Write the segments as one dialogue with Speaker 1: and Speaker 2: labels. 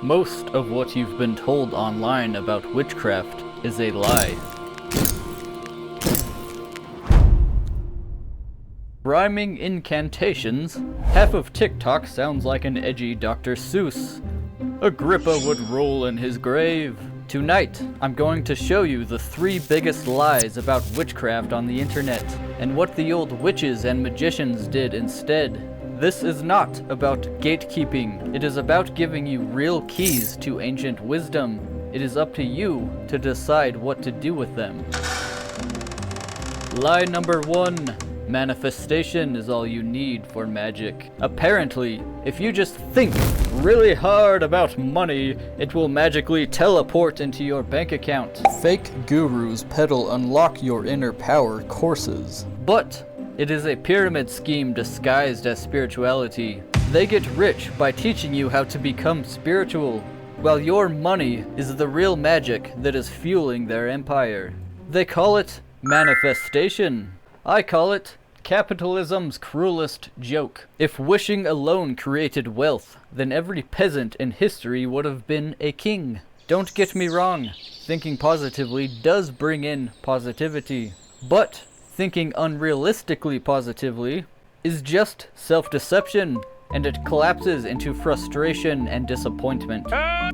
Speaker 1: Most of what you've been told online about witchcraft is a lie. Rhyming incantations? Half of TikTok sounds like an edgy Dr. Seuss. Agrippa would roll in his grave. Tonight, I'm going to show you the 3 biggest lies about witchcraft on the internet, and what the old witches and magicians did instead. This is not about gatekeeping. It is about giving you real keys to ancient wisdom. It is up to you to decide what to do with them. Lie number 1. Manifestation is all you need for magic. Apparently, if you just think really hard about money, it will magically teleport into your bank account. Fake gurus peddle unlock your inner power courses. But it is a pyramid scheme disguised as spirituality. They get rich by teaching you how to become spiritual, while your money is the real magic that is fueling their empire. They call it manifestation. I call it capitalism's cruelest joke. If wishing alone created wealth, then every peasant in history would have been a king. Don't get me wrong, thinking positively does bring in positivity. But thinking unrealistically positively is just self-deception, and it collapses into frustration and disappointment.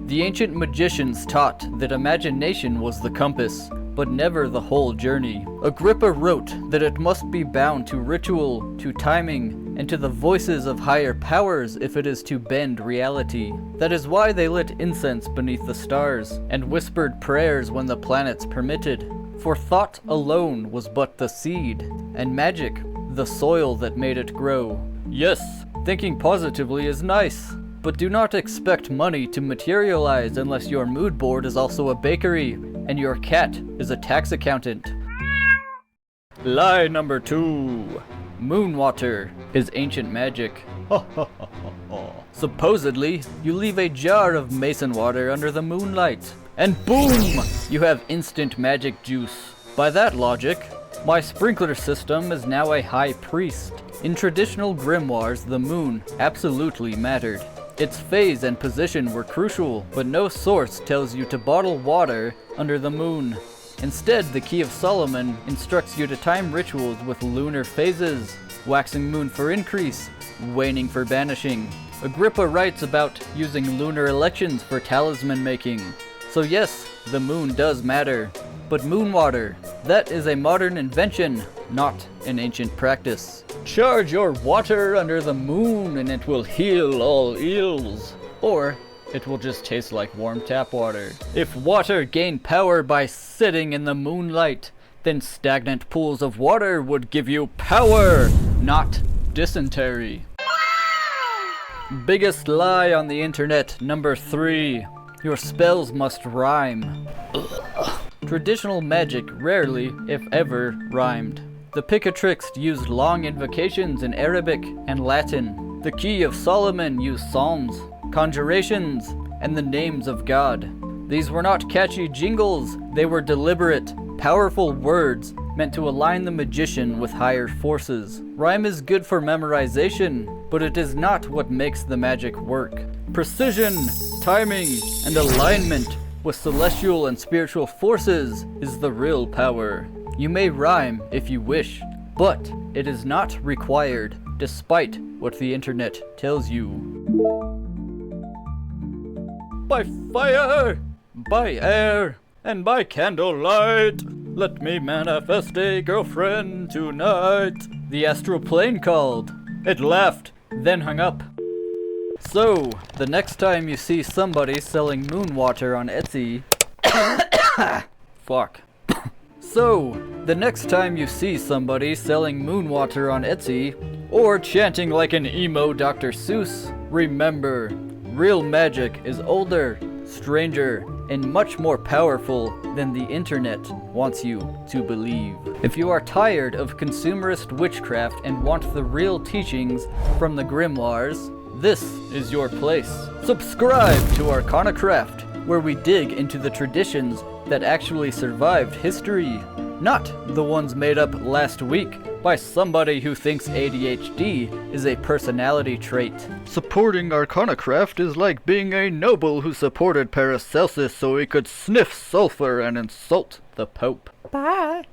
Speaker 1: The ancient magicians taught that imagination was the compass, but never the whole journey. Agrippa wrote that it must be bound to ritual, to timing, and to the voices of higher powers if it is to bend reality. That is why they lit incense beneath the stars, and whispered prayers when the planets permitted. For thought alone was but the seed, and magic the soil that made it grow. Yes, thinking positively is nice, but do not expect money to materialize unless your mood board is also a bakery, and your cat is a tax accountant. Lie number 2. Moon water is ancient magic. Supposedly, you leave a jar of mason water under the moonlight, and boom! You have instant magic juice. By that logic, my sprinkler system is now a high priest. In traditional grimoires, the moon absolutely mattered. Its phase and position were crucial, but no source tells you to bottle water under the moon. Instead, the Key of Solomon instructs you to time rituals with lunar phases, waxing moon for increase, waning for banishing. Agrippa writes about using lunar elections for talisman making. So yes, the moon does matter. But moon water, that is a modern invention, not an ancient practice. Charge your water under the moon and it will heal all ills. Or it will just taste like warm tap water. If water gained power by sitting in the moonlight, then stagnant pools of water would give you power, not dysentery. Biggest lie on the internet, number 3. Your spells must rhyme. Traditional magic rarely, if ever, rhymed. The Picatrix used long invocations in Arabic and Latin. The Key of Solomon used psalms, conjurations, and the names of God. These were not catchy jingles, they were deliberate, powerful words meant to align the magician with higher forces. Rhyme is good for memorization, but it is not what makes the magic work. Precision, timing, and alignment with celestial and spiritual forces is the real power. You may rhyme if you wish, but it is not required, despite what the internet tells you. By fire, by air, and by candlelight, let me manifest a girlfriend tonight. The astral plane called. It laughed, then hung up. So, the next time you see somebody selling moon water on Etsy... Fuck. So, the next time you see somebody selling moon water on Etsy, or chanting like an emo Dr. Seuss, remember, real magic is older, stranger, and much more powerful than the internet wants you to believe. If you are tired of consumerist witchcraft and want the real teachings from the Grimoires, this is your place. Subscribe to Arcanacraft, where we dig into the traditions that actually survived history, not the ones made up last week by somebody who thinks ADHD is a personality trait. Supporting Arcanacraft is like being a noble who supported Paracelsus so he could sniff sulfur and insult the Pope.
Speaker 2: Bye.